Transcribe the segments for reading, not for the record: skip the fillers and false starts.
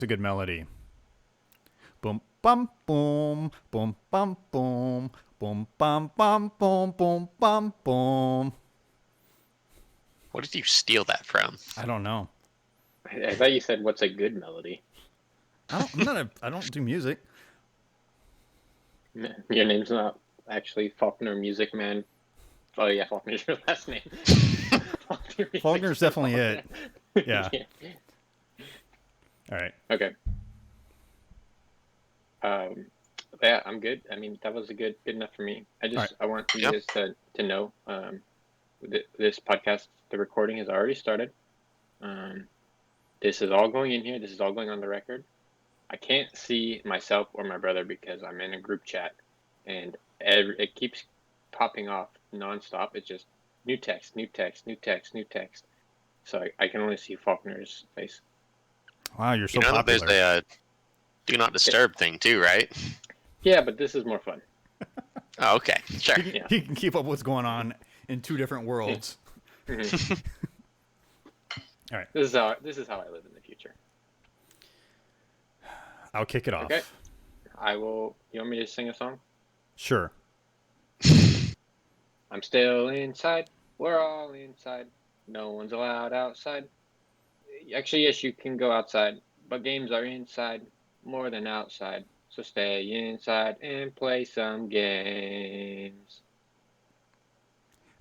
It's a good melody. Boom, bum, boom, boom, bum, boom, boom, bum, bum, boom, boom, bum, boom. What did you steal that from? I don't know. I thought you said, "What's a good melody?" I don't do music. Your name's not actually Faulkner Music Man. Oh yeah, Faulkner's your last name. Faulkner's definitely it. Yeah. All right. Okay. Yeah, I'm good. I mean, that was good enough for me. I want you guys to know, this podcast, the recording has already started. This is all going in here. This is all going on the record. I can't see myself or my brother because I'm in a group chat, and it keeps popping off nonstop. It's just new text, new text, new text, new text. So I can only see Faulkner's face. Wow, you're so popular. There's a do not disturb thing too, right? Yeah, but this is more fun. Oh, okay, sure. He can keep up what's going on in two different worlds. Mm-hmm. All right. This is how I live in the future. I'll kick it off. Okay. I will. You want me to sing a song? Sure. I'm still inside. We're all inside. No one's allowed outside. Actually, yes, you can go outside, but games are inside more than outside. So stay inside and play some games.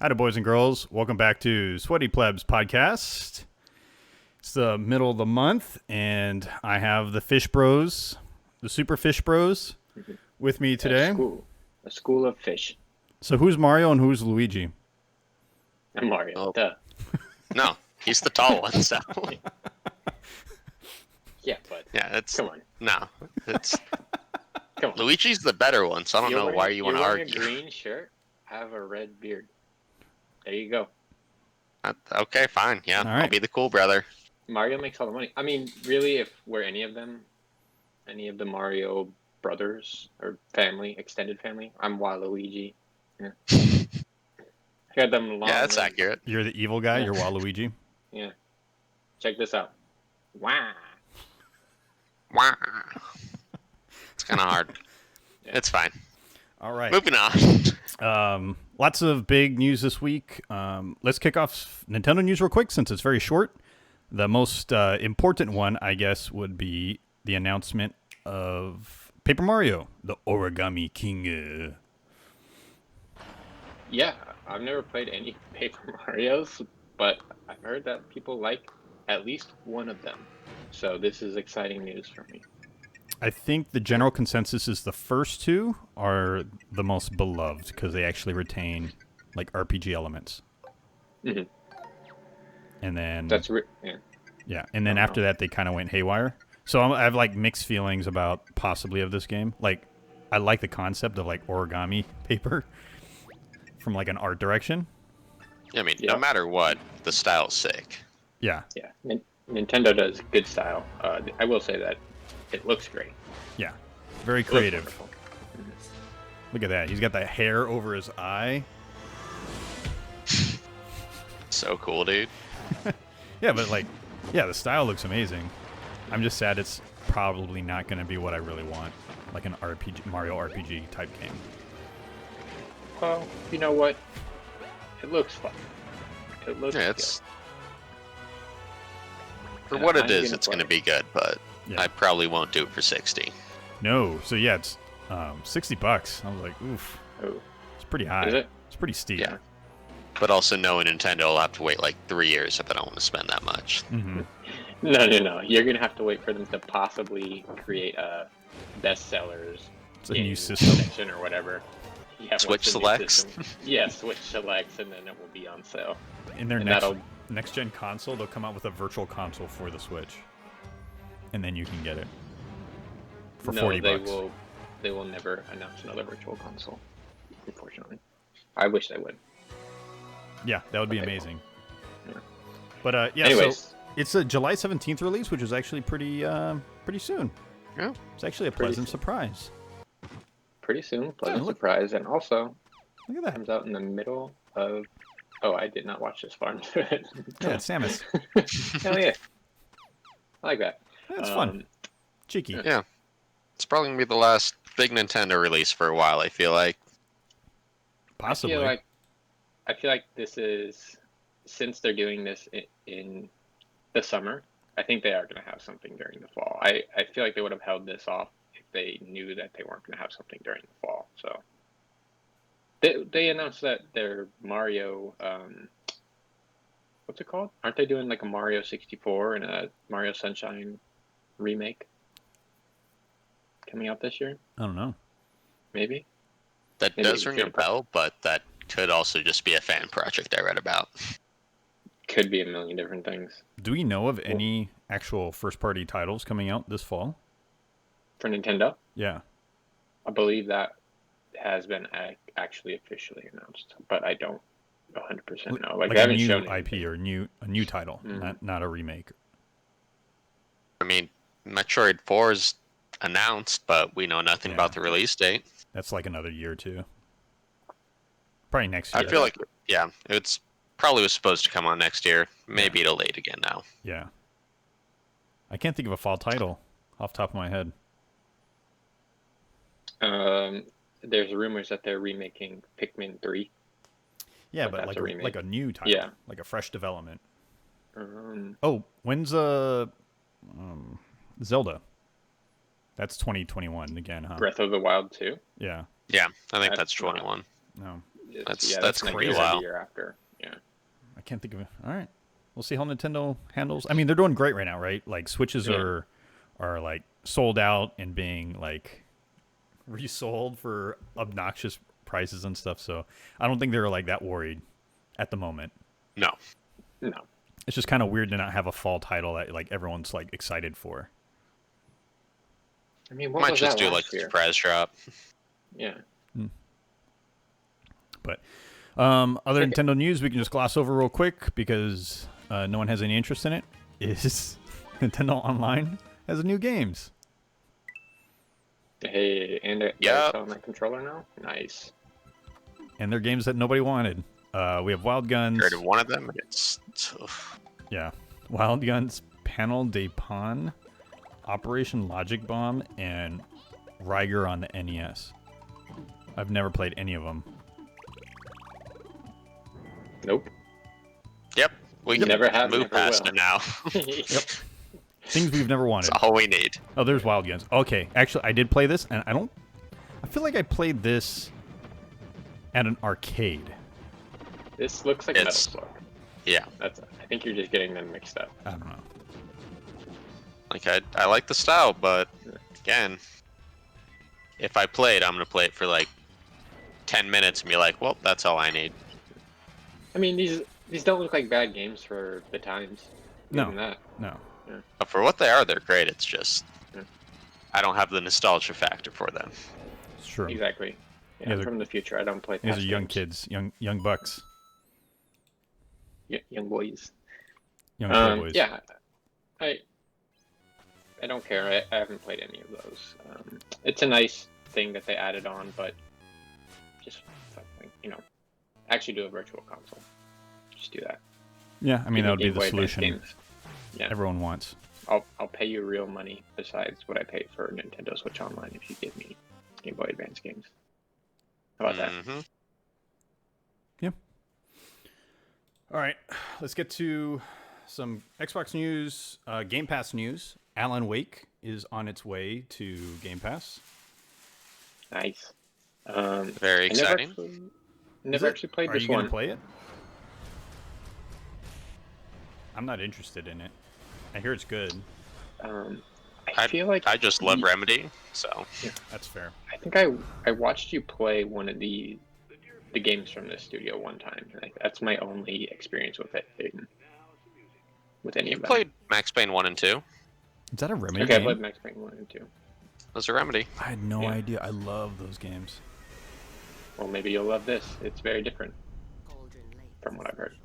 Hi, boys and girls. Welcome back to Sweaty Plebs podcast. It's the middle of the month, and I have the Fish Bros, the Super Fish Bros, with me today. A school of fish. So who's Mario and who's Luigi? I'm Mario. Oh. Duh. No, he's the tall one. So yeah, but come on. No, it's come on. Luigi's the better one. So I don't know why you want to argue. You're wearing a green shirt. I have a red beard. There you go. Okay, fine. Yeah, right. I'll be the cool brother. Mario makes all the money. I mean, really, if we're any of the Mario brothers or family, extended family, I'm Waluigi. Yeah. I got them long. Yeah, that's accurate. You're the evil guy. Yeah. You're Waluigi. Yeah. Check this out. Wow. Wow. It's kind of hard. Yeah. It's fine. All right. Moving on. Lots of big news this week. Let's kick off Nintendo news real quick since it's very short. The most important one, I guess, would be the announcement of Paper Mario, the Origami King. Yeah, I've never played any Paper Marios, but I've heard that people like at least one of them. So this is exciting news for me. I think the general consensus is the first two are the most beloved because they actually retain like RPG elements. Mm-hmm. And then yeah. And then after that, they kind of went haywire. So I have like mixed feelings about possibly of this game. Like, I like the concept of like origami paper from like an art direction. I mean, no matter what, the style's sick. Yeah. Yeah. Nintendo does good style. I will say that it looks great. Yeah. Very creative. Look at that. He's got the hair over his eye. So cool, dude. Yeah, but like, the style looks amazing. I'm just sad it's probably not going to be what I really want, like an RPG, Mario RPG type game. Well, you know what? It looks fun. It looks good. For what it is, it's going to be good, but I probably won't do it for 60. No, so yeah, it's $60. I was like, oof. Oh. It's pretty high. Is it? It's pretty steep. Yeah. But also knowing Nintendo, I'll have to wait like 3 years if I don't want to spend that much. Mm-hmm. No. You're going to have to wait for them to possibly create a bestsellers. It's a new system. Or whatever. Yeah, Switch selects? Yeah, Switch selects, and then it will be on sale. In their next-gen console, they'll come out with a virtual console for the Switch. And then you can get it for $40. They will never announce another virtual console, unfortunately. I wish they would. Yeah, that would be amazing. Yeah. But anyways. So it's a July 17th release, which is actually pretty soon. Yeah. It's actually a pleasant surprise. Pretty soon, pleasant surprise, and also look at that. Comes out in the middle of. Oh, I did not watch this far into it. Yeah, it's Samus. Hell yeah, I like that. That's fun. Cheeky. Yeah. It's probably going to be the last big Nintendo release for a while, I feel like. Possibly. I feel like this is, since they're doing this in the summer, I think they are going to have something during the fall. I feel like they would have held this off if they knew that they weren't going to have something during the fall. So they announced that their Mario, what's it called? Aren't they doing like a Mario 64 and a Mario Sunshine remake coming out this year? I don't know. Maybe. That Maybe does ring a bell, but that could also just be a fan project I read about. Could be a million different things. Do we know of any actual first-party titles coming out this fall? For Nintendo? Yeah. I believe that has been actually officially announced, but I don't 100% know. Like they a haven't new shown IP anything. or a new title, not a remake. I mean, Metroid 4 is announced, but we know nothing about the release date. That's like another year or two. Probably next year. I feel like, yeah, it's probably was supposed to come on next year. Maybe it'll late again now. Yeah. I can't think of a fall title off the top of my head. There's rumors that they're remaking Pikmin 3. Yeah, But but that's like a new title. Yeah. Like a fresh development. Um, Oh, when's Zelda? That's 2021 again, huh? Breath of the Wild 2. Yeah. Yeah, I think That's that's 21. No. That's like crazy. the year after. Yeah. I can't think of it. All right. We'll see how Nintendo handles. I mean, they're doing great right now, right? Like Switches are like sold out and being like resold for obnoxious prices and stuff. So I don't think they're like that worried at the moment. No. It's just kind of weird to not have a fall title that like everyone's like excited for. I mean, what Might was just that do last like a year? surprise drop. Yeah. But other Nintendo news we can just gloss over real quick because no one has any interest in it is Nintendo Online has new games. Hey, and they're selling that controller now? Nice. And they're games that nobody wanted. We have Wild Guns. Heard of one of them, and it's tough. Yeah. Wild Guns, Panel de Pon, Operation Logic Bomb, and Riger on the NES. I've never played any of them. Nope. Yep. We can Never have, move never past will. it now. Yep. Things we've never wanted. That's all we need. Oh, there's Wild Guns. Okay, actually, I did play this, and I feel like I played this at an arcade. This looks like Metal Slug. Yeah. I think you're just getting them mixed up. I don't know. Like, I like the style, but again, if I play it, I'm going to play it for like 10 minutes and be like, well, that's all I need. I mean, these don't look like bad games for the times. Even that. No. But for what they are, they're great. It's just, I don't have the nostalgia factor for them. It's true. Exactly. Yeah, I'm from the future. I don't play These past are young games. kids, young bucks. Young boys. Young playboys. Yeah. I don't care. I haven't played any of those. It's a nice thing that they added on, but just fucking, actually do a virtual console. Just do that. Yeah, I mean, that would be Game the Boy Advance solution games. Yeah. everyone wants. I'll pay you real money besides what I pay for Nintendo Switch Online if you give me Game Boy Advance games. How about that? Yeah. All right, let's get to some Xbox news, Game Pass news. Alan Wake is on its way to Game Pass. Nice. Very exciting. Never actually played Are this you one. gonna play it? I'm not interested in it. I hear it's good. I feel like I just love Remedy, so That's fair. I think I watched you play one of the games from this studio one time. Like, that's my only experience with it. With any you of them. played Max Payne 1 and 2. Is that a Remedy Okay, I game? played Max Payne 1 and 2. Those are Remedy. I had no Yeah. idea. I love those games. Well, maybe you'll love this. It's very different from what I've heard.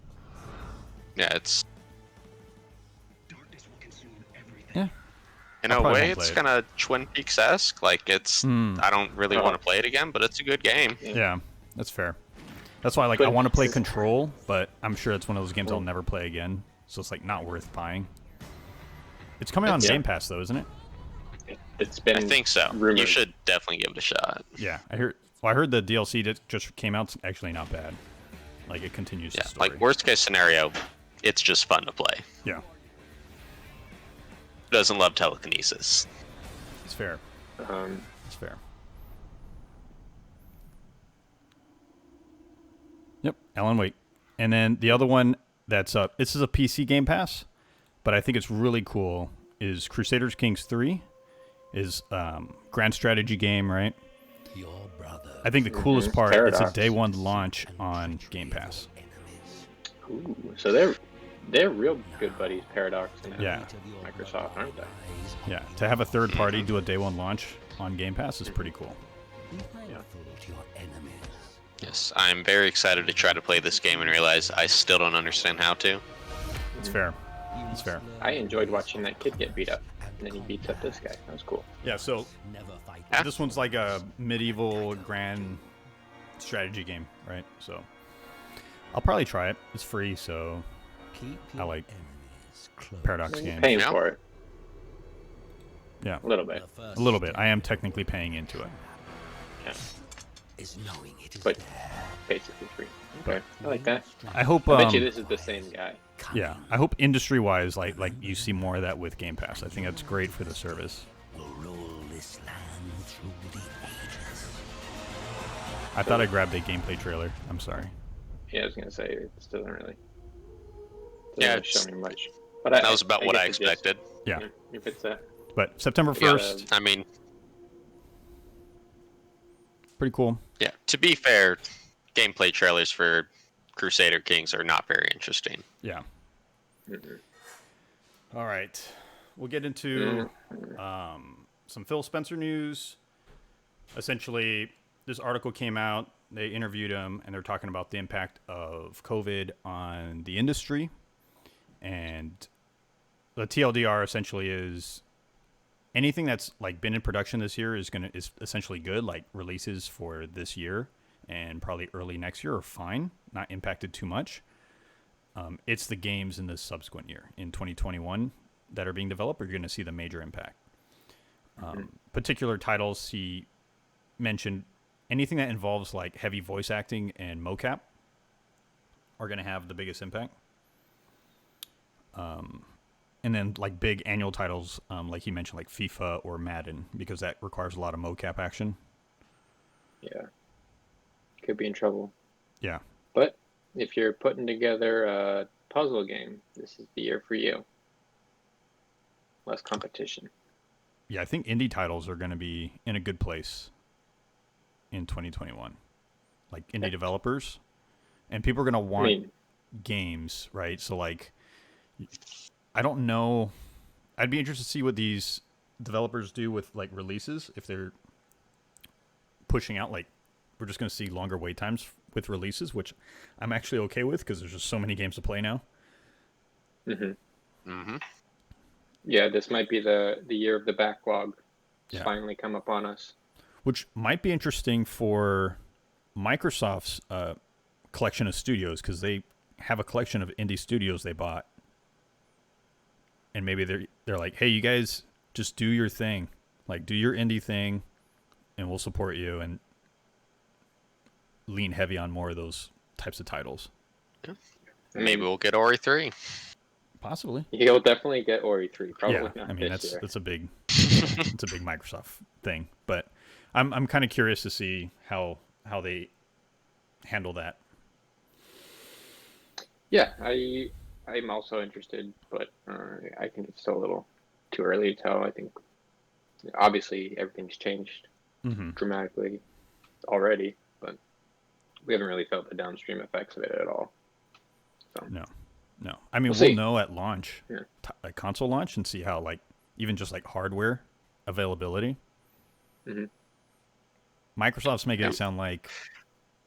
Yeah, it's Yeah. in I a probably way won't it's play it. kind of Twin Peaks-esque. Like, it's I don't really want to play it again, but it's a good game. Yeah, that's fair. That's why, like, I want to play Control, but I'm sure it's one of those games I'll never play again. So it's like not worth buying. It's coming on Yeah. Game Pass though, isn't it? It's been I think so. rumored. You should definitely give it a shot. Yeah, I heard. Well, I heard the DLC that just came out. Actually, not bad. Like it continues Yeah, the story. like worst case scenario, it's just fun to play. Yeah, Who doesn't love telekinesis? it's fair. Um, It's fair. Yep, Alan Wake. And then the other one that's up. This is a PC Game Pass, but I think it's really cool. Is Crusaders Kings 3? Is grand strategy game, right? I think the coolest part is Paradox. a day one launch on Game Pass. ooh, so they're real good buddies, Paradox and Yeah. Microsoft, aren't they? Yeah, to have a third party do a day one launch on Game Pass is pretty cool. Yes, I'm very excited to try to play this game and realize I still don't understand how to. It's fair. It's fair. I enjoyed watching that kid get beat up, and then he beats up this guy. That was cool. Yeah, so this one's like a medieval grand strategy game, right? So I'll probably try it. It's free, so I like Paradox games. Paying Yeah. for it Yeah, a little bit, a little bit. I am technically paying into it. yeah. But basically free. Okay, I like that. I hope. I bet you this is the same guy. Yeah, I hope industry-wise, like you see more of that with Game Pass. I think that's great for the service. I thought I grabbed a gameplay trailer. I'm sorry. Yeah, I was gonna say it doesn't really. Yeah, Doesn't show it's- me much. But That was about what get I the gist. expected. Yeah, If it's a but September We gotta- 1st, I mean, pretty cool. yeah, to be fair, gameplay trailers for Crusader Kings are not very interesting. Yeah. Mhm. All right, we'll get into some Phil Spencer news. Essentially, this article came out. They interviewed him, and they're talking about the impact of COVID on the industry. And the TLDR essentially is anything that's like been in production this year is essentially good. Like releases for this year and probably early next year are fine, not impacted too much. It's the games in this subsequent year in 2021 that are being developed are going to see the major impact. Particular titles he mentioned, anything that involves like heavy voice acting and mocap are going to have the biggest impact. And then like big annual titles, like he mentioned, like FIFA or Madden, because that requires a lot of mocap action. yeah, could be in trouble. Yeah. But if you're putting together a puzzle game, this is the year for you. Less competition. Yeah, I think indie titles are going to be in a good place in 2021. Like indie developers. And people are going to want games, right? So like, I don't know. I'd be interested to see what these developers do with like releases. If they're pushing out, like, we're just going to see longer wait times with releases, which I'm actually okay with because there's just so many games to play now. Yeah, this might be the year of the backlog. It's Yeah. finally come upon us. Which might be interesting for Microsoft's collection of studios because they have a collection of indie studios they bought. And maybe they're like, hey, you guys just do your thing. Like, do your indie thing, and we'll support you and lean heavy on more of those types of titles. Maybe we'll get Ori 3. Possibly. You'll definitely get Ori 3. Probably Yeah, not I mean this year. that's a big it's a big Microsoft thing. But I'm kind of curious to see how they handle that. Yeah, I'm also interested, but I think it's still a little too early to tell. I think obviously everything's changed dramatically already, but we haven't really felt the downstream effects of it at all. So. No. I mean, We'll we'll see. know at launch, Yeah. At console launch, and see how like even just like hardware availability. Microsoft's making it sound like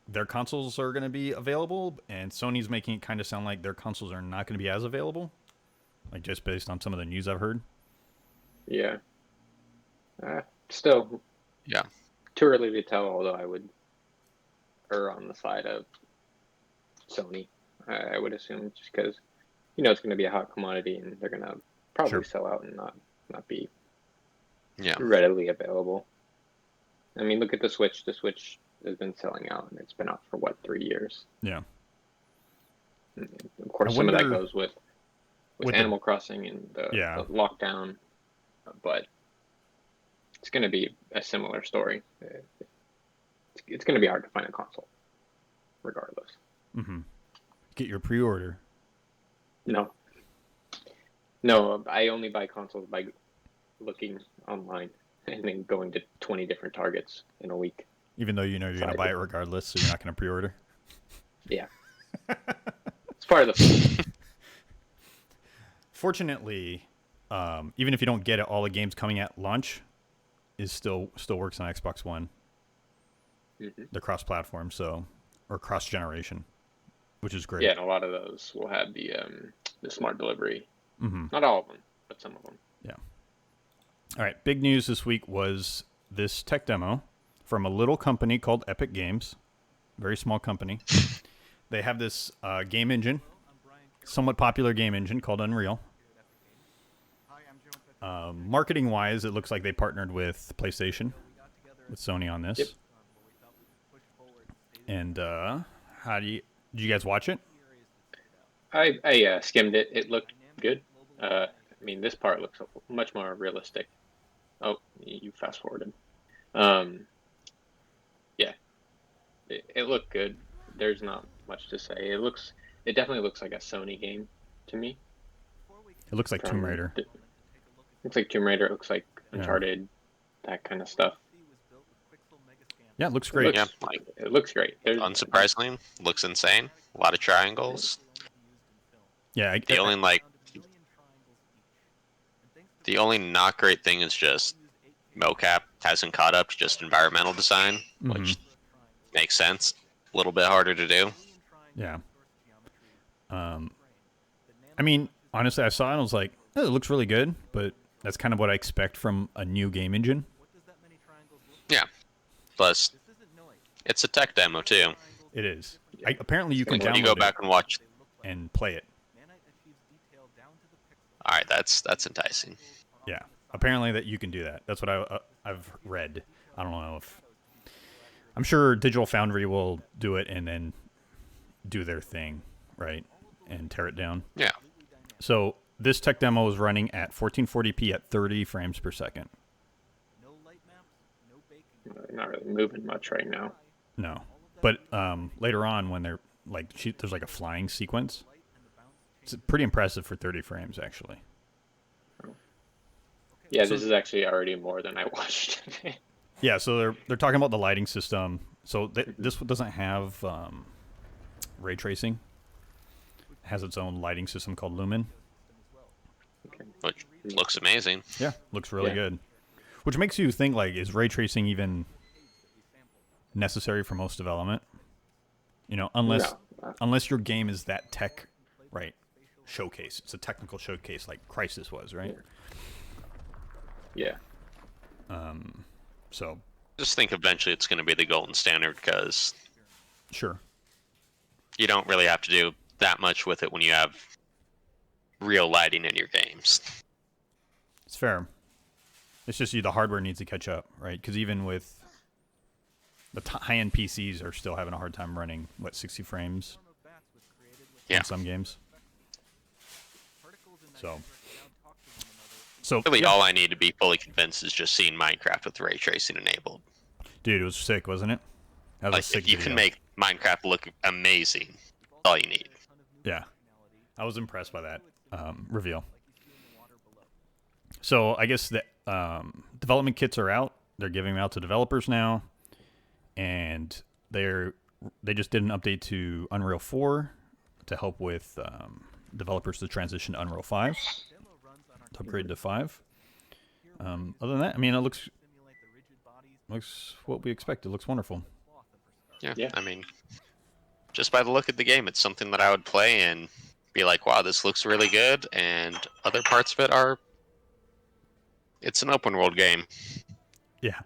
their consoles are going to be available, and Sony's making it kind of sound like their consoles are not going to be as available. Like just based on some of the news I've heard. Yeah. Still. Yeah. Too early to tell, although I would err on the side of Sony. I would assume just because, it's going to be a hot commodity and they're going to probably Sure. sell out and not be Yeah. readily available. I mean, look at the Switch. The Switch has been selling out, and it's been out for what, 3 years? Yeah. And of course, I some of that wonder- goes with with Animal Crossing and the lockdown, but it's going to be a similar story. It's going to be hard to find a console, regardless. Mm-hmm. Get your pre-order. No, I only buy consoles by looking online and then going to 20 different Targets in a week. Even though you know you're going to buy it regardless, so you're not going to pre-order? Yeah. It's part of the fun. Fortunately, even if you don't get it, all the games coming at launch is still works on Xbox One. Mm-hmm. They're cross-platform, or cross-generation, which is great. Yeah, and a lot of those will have the smart delivery. Mm-hmm. Not all of them, but some of them. Yeah. All right. Big news this week was this tech demo from a little company called Epic Games. Very small company. They have this game engine, somewhat popular game engine called Unreal. Marketing-wise, it looks like they partnered with PlayStation, with Sony on this. Yep. And did you guys watch it? I skimmed it. It looked good. I mean, this part looks much more realistic. Oh, you fast forwarded. Yeah, it looked good. There's not much to say. It definitely looks like a Sony game to me. It looks like Tomb Raider. Looks like Tomb Raider. It looks like Uncharted, that kind of stuff. Yeah, it looks great. It looks great. Unsurprisingly, looks insane. A lot of triangles. Yeah, The only not great thing is just mocap hasn't caught up to just environmental design, which makes sense. A little bit harder to do. Yeah. I mean, honestly, I saw it and I was like, oh, it looks really good, but that's kind of what I expect from a new game engine. Yeah. Plus, it's a tech demo too. It is. Apparently, you can When download you go back and watch. and play it. All right, that's enticing. Yeah. Apparently that you can do that. That's what I've read. I don't know if... I'm sure Digital Foundry will do it and then do their thing, right? And tear it down. Yeah. So this tech demo is running at 1440p at 30 frames per second. Not really moving much right now. No. But later on when they're like, there's like a flying sequence. It's pretty impressive for 30 frames, actually. Yeah, this is actually already more than I watched. Yeah, so they're talking about the lighting system. So this doesn't have ray tracing. It has its own lighting system called Lumen. Which looks amazing. Yeah, looks really good. Which makes you think, like, is ray tracing even necessary for most development? You know, unless your game is that tech, right, showcase. It's a technical showcase like Crysis was, right? Yeah. So Just think eventually it's going to be the golden standard because sure. you don't really have to do that much with it when you have real lighting in your games. It's fair. It's just the hardware needs to catch up, right? Because even with the high-end PCs are still having a hard time running, 60 frames in some games. So Really, all I need to be fully convinced is just seeing Minecraft with ray tracing enabled. Dude, it was sick, wasn't it? That was Like, a sick if you video. can make Minecraft look amazing, that's all you need. Yeah. I was impressed by that reveal. So I guess the development kits are out. They're giving them out to developers now. And they just did an update to Unreal 4 to help with developers to transition to Unreal 5. To upgrade to 5. Other than that, I mean, it looks what we expected. It looks wonderful. Yeah, I mean, just by the look of the game, it's something that I would play and be like, wow, this looks really good. And other parts of it it's an open world game. Yeah.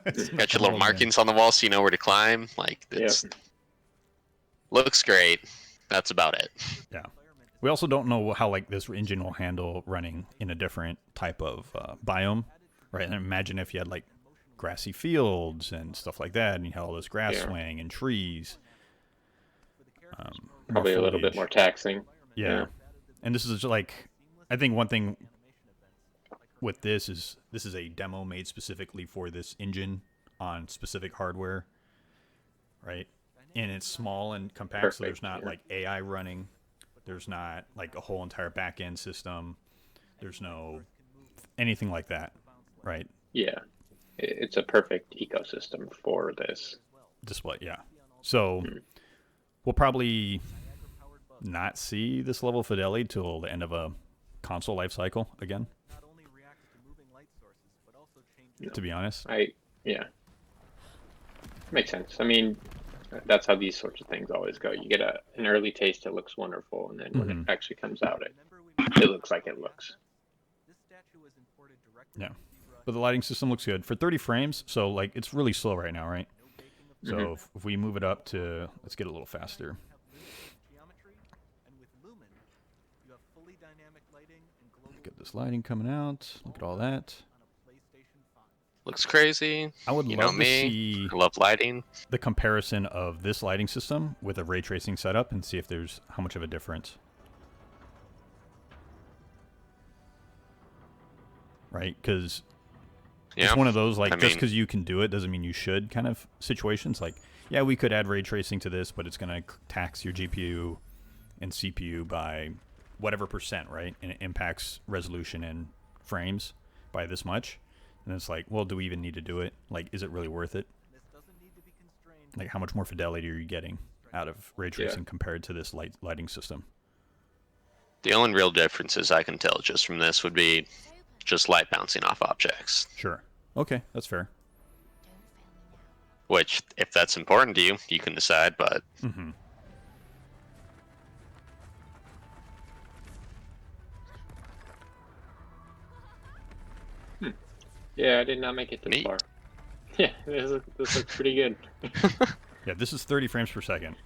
Got your little markings on the wall so you know where to climb. Like, looks great. That's about it. Yeah. We also don't know how like this engine will handle running in a different type of biome. right? And imagine if you had like grassy fields and stuff like that, and you had all this grass swaying and trees. Probably a little bit more taxing. Yeah. And this is like, I think one thing with this is a demo made specifically for this engine on specific hardware, right? And it's small and compact, so there's not like AI running. There's not like a whole entire back end system. There's no anything like that, right? Yeah. It's a perfect ecosystem for this display. Yeah. So we'll probably not see this level of fidelity till the end of a console life cycle again. No. To be honest. Makes sense. I mean, that's how these sorts of things always go. You get an early taste that looks wonderful, and then when it actually comes out, it looks like it looks. Yeah. But the lighting system looks good. For 30 frames, so like it's really slow right now, right? So if we move it up to, let's get a little faster. Look at this lighting coming out. Look at all that. Looks crazy. I would love to see I love lighting. the comparison of this lighting system with a ray tracing setup and see if there's how much of a difference. Right? Because it's one of those, like, just because you can do it doesn't mean you should kind of situations. Like, yeah, we could add ray tracing to this, but it's going to tax your GPU and CPU by whatever percent, right? And it impacts resolution and frames by this much. And it's like, well, do we even need to do it? Like, is it really worth it? Like, how much more fidelity are you getting out of ray tracing compared to this lighting system? The only real differences I can tell just from this would be just light bouncing off objects. Sure. Okay, that's fair. Which, if that's important to you, you can decide, but... Yeah, I did not make it this far. Yeah, this looks pretty good. Yeah, this is 30 frames per second.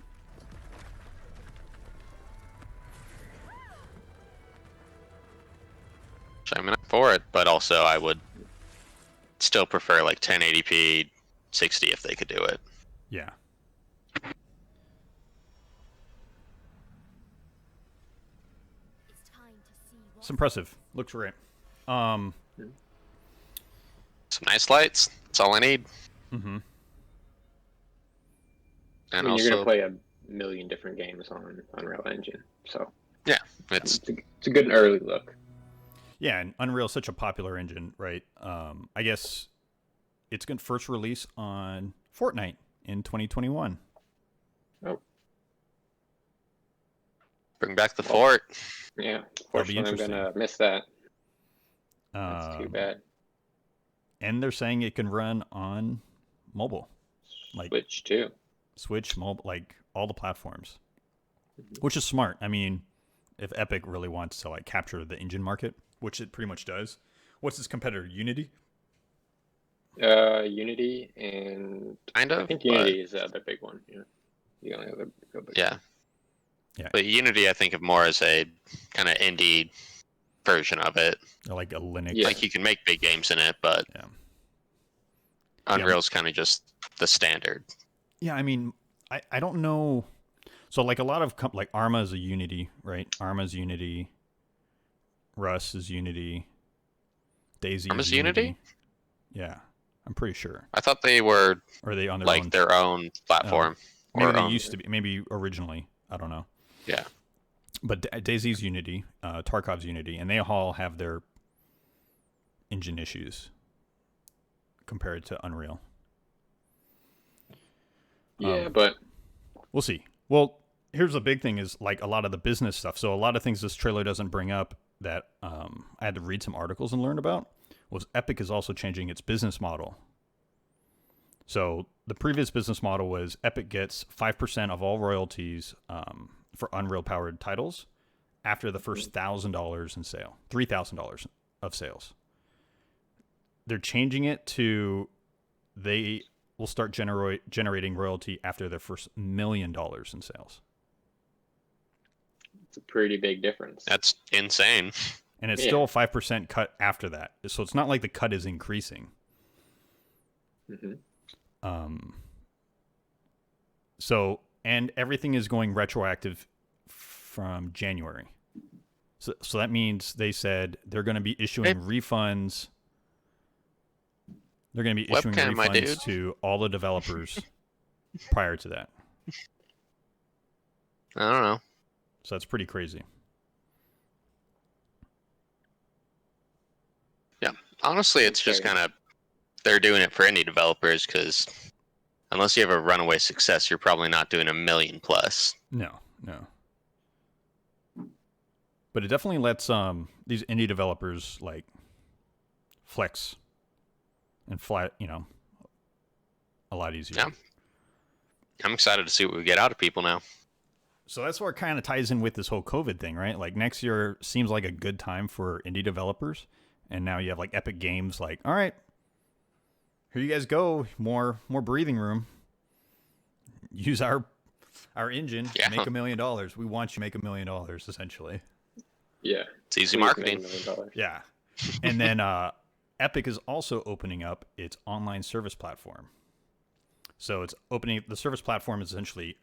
I'm not for it, but also I would still prefer like 1080p 60 if they could do it. Yeah. It's impressive. Looks great. Some nice lights. That's all I need. And I mean, you're gonna play a million different games on Unreal Engine, so yeah, it's a good early look. Yeah, and Unreal's such a popular engine, right? I guess it's going to first release on Fortnite in 2021. Oh. Bring back the fort. Yeah, fortunately I'm going to miss that. That's too bad. And they're saying it can run on mobile. Like Switch, too. Switch, mobile, like all the platforms. Which is smart. I mean, if Epic really wants to like capture the engine market, which it pretty much does. What's its competitor? Unity? Unity and kind of. I think Unity is the other big one. Yeah, the only other big one. Yeah. But Unity, I think of more as a kind of indie version of it. Or like a Linux. Yeah. Like you can make big games in it, but Unreal's kind of just the standard. Yeah, I mean, I don't know. So like a lot of like Arma is a Unity, right? Arma's Unity. Rust is Unity. Daisy is Unity. Yeah, I'm pretty sure. I thought they were or are they on their like own? Their own platform. Maybe they used to be. Maybe originally. I don't know. Yeah. But Daisy's Unity, Tarkov's Unity, and they all have their engine issues compared to Unreal. Yeah, but we'll see. Well, here's the big thing is like a lot of the business stuff. So a lot of things this trailer doesn't bring up that I had to read some articles and learn about was Epic is also changing its business model. So the previous business model was Epic gets 5% of all royalties for Unreal-powered titles after the first $1,000 in sale, $3,000 of sales. They're changing it to they will start generating royalty after their first $1 million in sales. It's a pretty big difference. That's insane. and it's still a 5% cut after that. So it's not like the cut is increasing. So, and everything is going retroactive from January. So that means they said they're going to be issuing refunds. They're going to be issuing refunds to all the developers prior to that. I don't know. So that's pretty crazy. Yeah. Honestly, it's just kind of, they're doing it for indie developers because unless you have a runaway success, you're probably not doing $1 million plus. No. But it definitely lets these indie developers like flex and fly, a lot easier. Yeah. I'm excited to see what we get out of people now. So that's where it kind of ties in with this whole COVID thing, right? Like next year seems like a good time for indie developers. And now you have like Epic Games like, all right, here you guys go. More breathing room. Use our engine to make $1 million. We want you to make $1 million, essentially. Yeah. It's easy marketing. Yeah. And then Epic is also opening up its online service platform. So it's opening, the service platform is essentially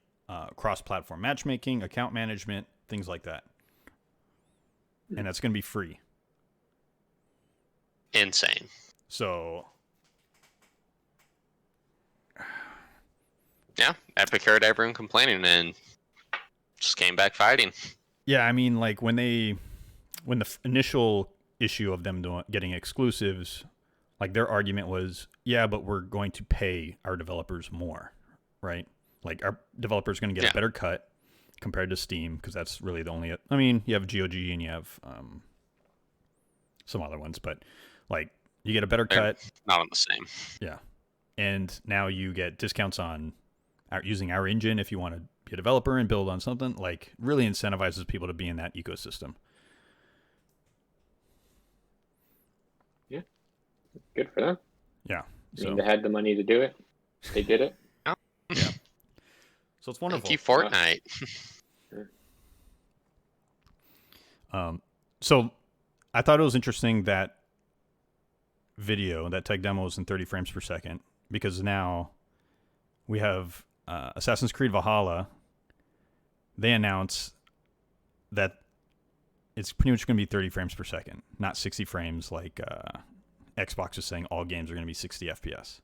cross-platform matchmaking, account management, things like that. And that's going to be free. Insane. So... yeah, Epic heard everyone complaining and just came back fighting. Yeah, I mean, like when the initial issue of them getting exclusives, like their argument was, yeah, but we're going to pay our developers more, right? Like our developers are going to get a better cut compared to Steam because that's really the only. I mean, you have GOG and you have some other ones, but like you get a better cut. Not on the same. Yeah, and now you get discounts on using our engine if you want to be a developer and build on something. Like really incentivizes people to be in that ecosystem. Yeah, good for them. Yeah, I mean, they had the money to do it. They did it. Yeah. So it's wonderful. Thank you, Fortnite. So I thought it was interesting that tech demo was in 30 frames per second because now we have Assassin's Creed Valhalla. They announce that it's pretty much going to be 30 frames per second, not 60 frames like Xbox is saying all games are going to be 60 FPS.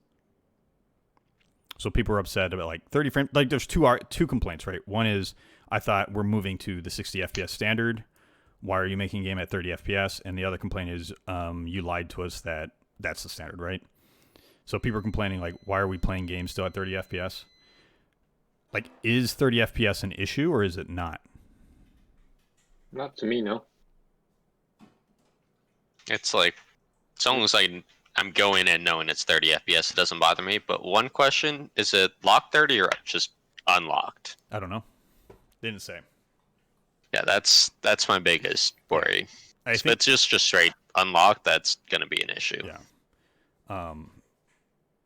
So people are upset about like 30 frames. Like there's two complaints, right? One is I thought we're moving to the 60 FPS standard. Why are you making a game at 30 FPS? And the other complaint is you lied to us that that's the standard, right? So people are complaining like, why are we playing games still at 30 FPS? Like, is 30 FPS an issue or is it not? Not to me, no. It's like, it's almost like I'm going in knowing it's 30 FPS. It doesn't bother me. But one question, is it locked 30 or just unlocked? I don't know. Didn't say. Yeah, that's my biggest worry. If it's just straight unlocked, that's going to be an issue. Yeah.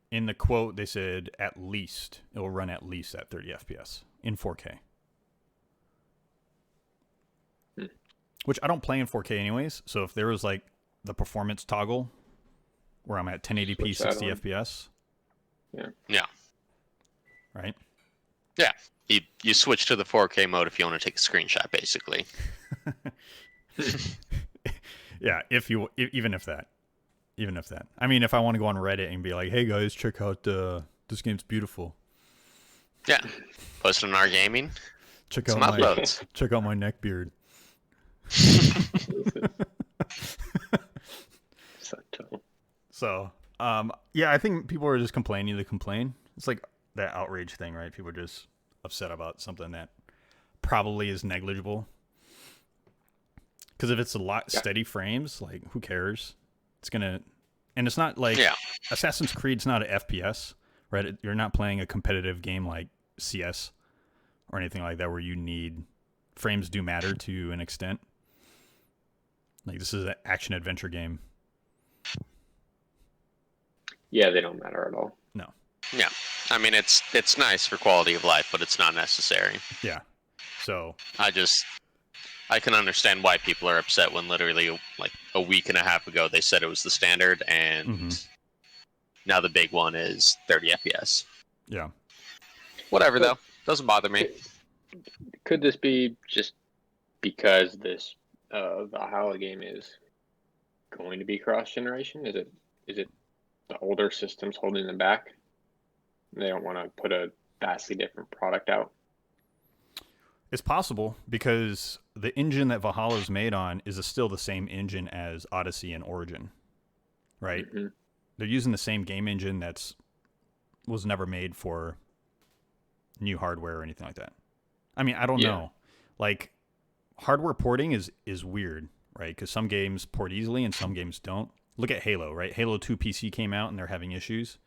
In the quote, they said at least, it will run at least at 30 FPS in 4K. Which I don't play in 4K anyways, so if there was like the performance toggle where I'm at 1080p 60 FPS. Yeah. Right? Yeah. You switch to the 4K mode if you want to take a screenshot, basically. Yeah, even if that. I mean, if I want to go on Reddit and be like, "Hey guys, check out this game's beautiful." Yeah, post it on our gaming. Check out my neck beard. So, yeah, I think people are just complaining to complain. It's like that outrage thing, right? People are just upset about something that probably is negligible. Because if it's a lot steady frames, like who cares? It's gonna, and it's not like Assassin's Creed's not an FPS, right? You're not playing a competitive game like CS or anything like that where you need frames do matter to an extent. Like this is an action adventure game. Yeah, they don't matter at all. No. Yeah, I mean it's nice for quality of life, but it's not necessary. Yeah. So I just I can understand why people are upset when literally like a week and a half ago they said it was the standard, and now the big one is 30 FPS. Yeah. Whatever, though. Doesn't bother me. Could this be just because this Valhalla game is going to be cross-generation? Is it the older systems holding them back? They don't want to put a vastly different product out. It's possible because the engine that Valhalla is made on is still the same engine as Odyssey and Origin, right? Mm-hmm. They're using the same game engine was never made for new hardware or anything like that. I mean, I don't know. Like, hardware porting is weird, right? Because some games port easily and some games don't. Look at Halo, right? Halo 2 PC came out and they're having issues.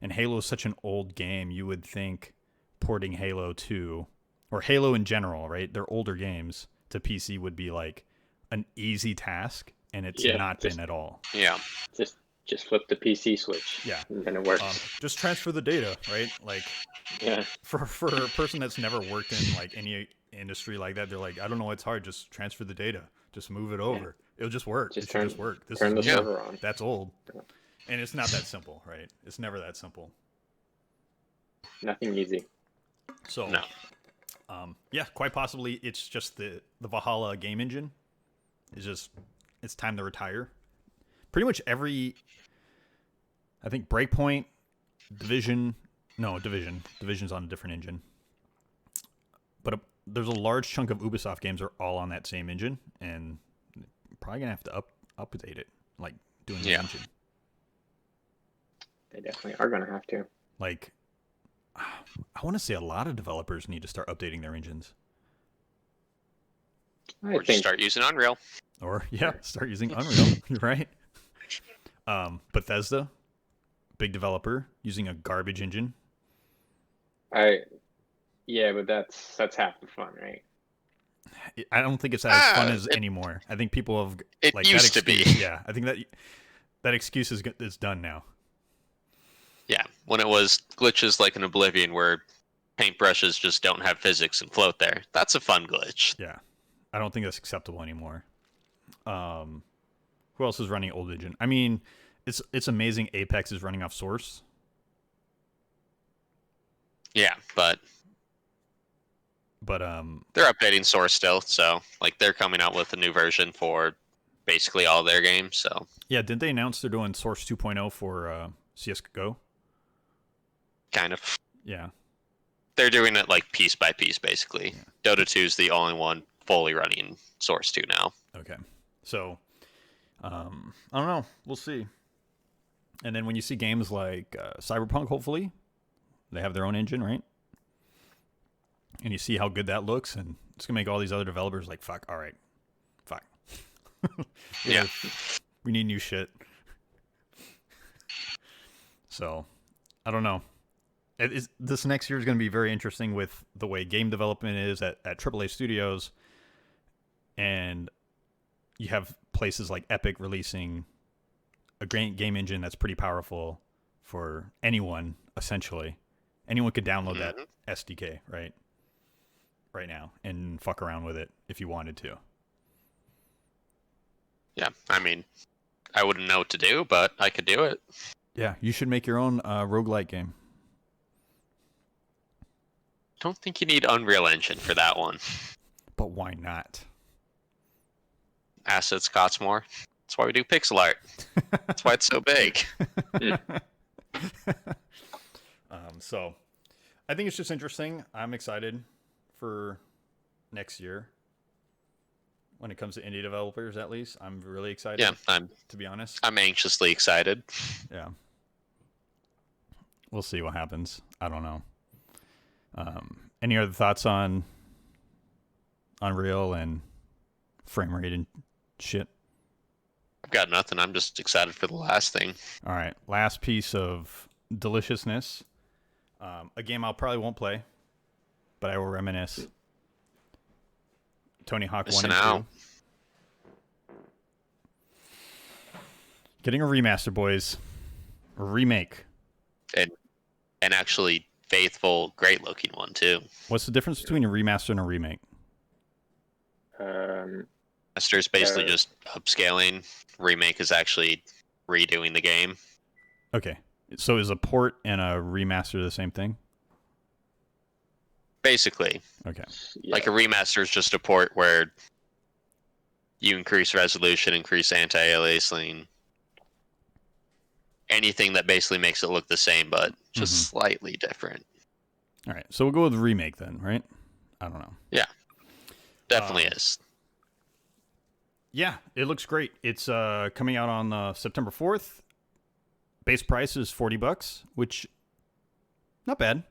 And Halo is such an old game, you would think porting Halo 2, or Halo in general, right? They're older games, to PC would be like an easy task, and it's not been at all. Yeah. Just flip the PC switch. Yeah. And then it works. Just transfer the data, right? Like, for a person that's never worked in like any industry like that, they're like, I don't know, it's hard. Just transfer the data. Just move it over. It'll just work. It should just work. Turn the server on. That's old. Yeah. And it's not that simple, right? It's never that simple. Nothing easy. So, no. Yeah, quite possibly it's just the Valhalla game engine. It's time to retire. Pretty much every, I think Breakpoint, Division's on a different engine. But there's a large chunk of Ubisoft games are all on that same engine, and probably gonna have to update it, like doing the engine. They definitely are gonna have to. Like, I want to say a lot of developers need to start updating their engines. Or just start using Unreal. Or start using Unreal. Right. Bethesda, big developer, using a garbage engine. But that's half the fun, right? I don't think it's as fun as anymore. I think people have like used that excuse, to be. Yeah, I think that excuse is done now. Yeah, when it was glitches like in Oblivion where paintbrushes just don't have physics and float there. That's a fun glitch. Yeah, I don't think that's acceptable anymore. Who else is running old engine? I mean, it's amazing Apex is running off Source. Yeah, but they're updating Source still, so like they're coming out with a new version for basically all their games. So yeah, didn't they announce they're doing Source 2.0 for CS:GO? Kind of. Yeah. They're doing it like piece by piece, basically. Yeah. Dota 2 is the only one fully running Source 2 now. Okay. So, I don't know. We'll see. And then when you see games like Cyberpunk, hopefully, they have their own engine, right? And you see how good that looks, and it's going to make all these other developers like, fuck, all right. Fuck. Yeah. We need new shit. So, I don't know. This next year is going to be very interesting with the way game development is at AAA studios. And you have places like Epic releasing a great game engine that's pretty powerful for anyone, essentially. Anyone could download that SDK, right now, and fuck around with it if you wanted to. Yeah, I mean, I wouldn't know what to do, but I could do it. Yeah, you should make your own roguelike game. Don't think you need Unreal Engine for that one. But why not? Assets cost more. That's why we do pixel art. That's why it's so big. So, I think it's just interesting. I'm excited for next year. When it comes to indie developers, at least, I'm really excited. Yeah, to be honest. I'm anxiously excited. Yeah. We'll see what happens. I don't know. Any other thoughts on Unreal and frame rate and shit? I've got nothing. I'm just excited for the last thing. All right. Last piece of deliciousness. A game I'll probably won't play, but I will reminisce. Tony Hawk 1 and 2. Getting a remaster, boys. A remake. And actually faithful, great looking one too. What's the difference between a remaster and a remake? Master's basically just upscaling. Remake is actually redoing the game. Okay. So is a port and a remaster the same thing? Basically. Okay. Yeah. Like a remaster is just a port where you increase resolution, increase anti-aliasing, anything that basically makes it look the same, but just slightly different. All right. So we'll go with remake then, right? I don't know. Yeah. Definitely is. Yeah, it looks great. It's coming out on September 4th. Base price is $40, which not bad.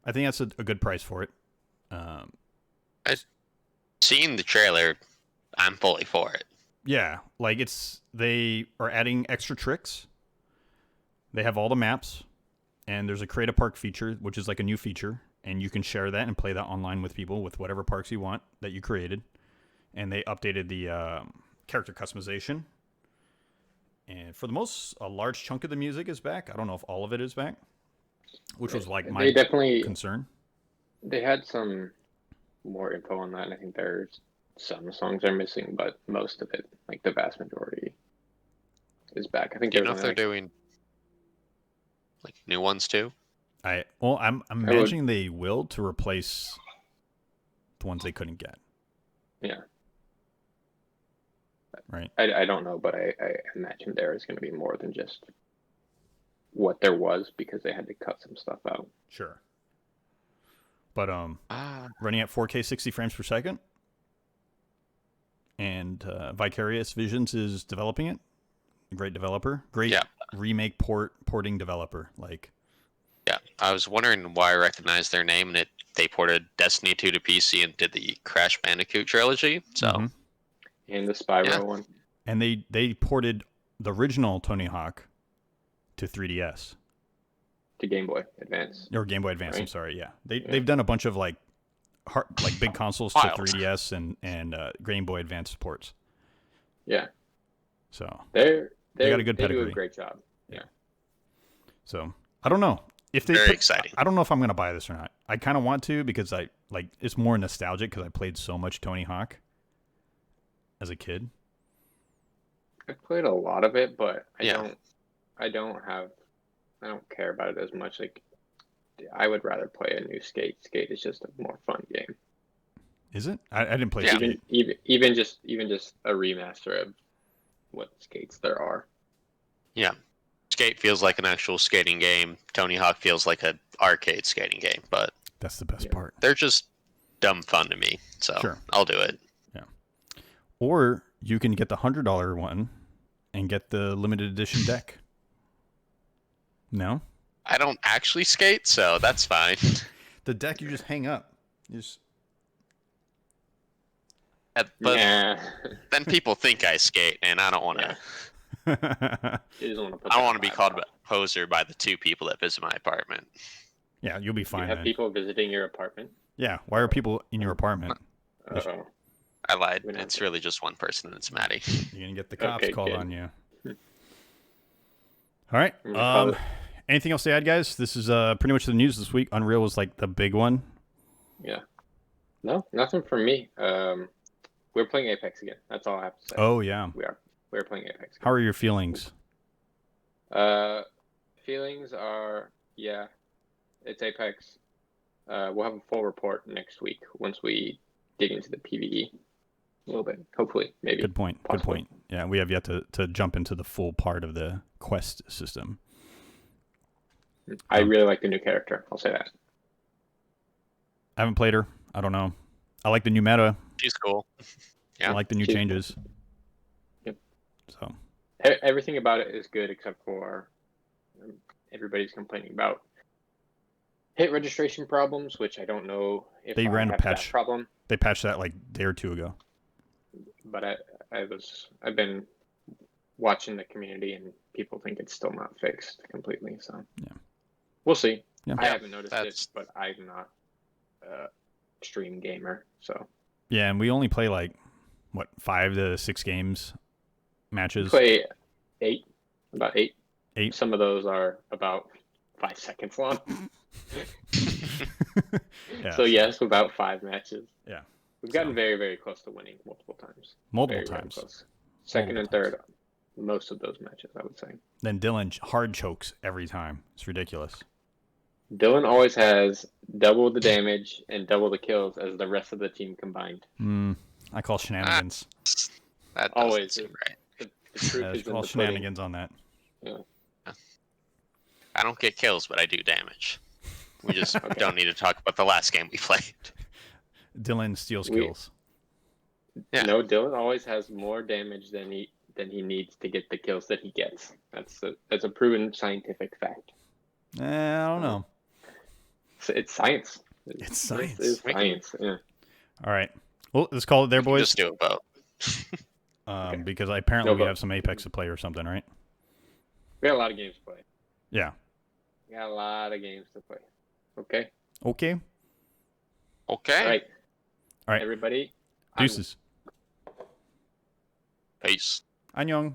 I think that's a good price for it. Seeing the trailer, I'm fully for it. Yeah, like they are adding extra tricks. They have all the maps, and there's a create a park feature, which is like a new feature, and you can share that and play that online with people with whatever parks you want that you created. And they updated the character customization. And for the most, a large chunk of the music is back. I don't know if all of it is back, which was like my concern. They had some more info on that, and I think there's some songs are missing, but most of it, like the vast majority, is back. I think. Do you know if they're doing like new ones too? I'm imagining they will to replace the ones they couldn't get. Yeah. Right. I don't know, but I imagine there is going to be more than just what there was because they had to cut some stuff out. Sure. But running at 4K 60 frames per second, and Vicarious Visions is developing it. Great developer, great remake porting developer. Like, yeah, I was wondering why I recognized their name, and they ported Destiny 2 to PC and did the Crash Bandicoot trilogy. So, and the Spyro one, and they ported the original Tony Hawk to 3DS. To Game Boy Advance. Or Game Boy Advance, right? I'm sorry, yeah. They've done a bunch of like big consoles to 3DS and Game Boy Advance ports. Yeah. So they got a good pedigree. Do a great job. Yeah. So I don't know if they very exciting. I don't know if I'm gonna buy this or not. I kind of want to because it's more nostalgic because I played so much Tony Hawk as a kid. I played a lot of it, but I don't care about it as much. Like, I would rather play a new Skate. Skate is just a more fun game. Is it? I didn't play Skate. Even just a remaster of what skates there are. Yeah, Skate feels like an actual skating game. Tony Hawk feels like an arcade skating game, but that's the best part. They're just dumb fun to me, so I'll do it. Yeah. Or you can get the $100 one and get the limited edition deck. No? I don't actually skate, so that's fine. The deck you just hang up. But then people think I skate, and I don't want to. I don't want to be called a poser by the two people that visit my apartment. Yeah, you'll be fine. You have people visiting your apartment? Yeah, why are people in your apartment? Uh-oh. I lied. It's really just one person, and it's Maddie. You're going to get the cops called on you. All right. Anything else to add, guys? This is pretty much the news this week. Unreal was like the big one. Yeah. No, nothing from me. We're playing Apex again. That's all I have to say. Oh, yeah. We're playing Apex again. How are your feelings? Feelings are, it's Apex. We'll have a full report next week once we dig into the PvE a little bit. Hopefully, maybe. Good point. Possibly. Good point. Yeah, we have yet to jump into the full part of the quest system. I really like the new character. I'll say that. I haven't played her. I don't know. I like the new meta. She's cool. Yeah. I like the new changes. Cool. Yep. So everything about it is good except for everybody's complaining about hit registration problems, which I don't know if they ran a patch that problem. They patched that like a day or two ago. But I've been watching the community and people think it's still not fixed completely. So we'll see. Yeah. I haven't noticed it, but I'm not a extreme gamer. So yeah, and we only play like 5 to 6 games matches. We play 8, about 8. 8. Some of those are about 5 seconds long. Yeah. So yes, about 5 matches. Yeah. We've gotten very, very close to winning multiple times. Multiple Very, very times. close. Second Multiple and times. third, most of those matches, I would say. Then Dylan hard chokes every time. It's ridiculous. Dylan always has double the damage and double the kills as the rest of the team combined. I call shenanigans. That Always. seem right. The proof I is in call the shenanigans on that. pudding. I don't get kills, but I do damage. We just don't need to talk about the last game we played. Dylan steals kills. Yeah. No, Dylan always has more damage than he needs to get the kills that he gets. That's a proven scientific fact. I don't know. It's science. It's science. It's science. Yeah. All right. Well, let's call it there, boys. Just do a vote. Because apparently No we vote. have some Apex to play or something, right? We got a lot of games to play. Yeah. We got a lot of games to play. Okay. Okay. Okay. All right. All right. Everybody. Deuces. Peace. Annyeong.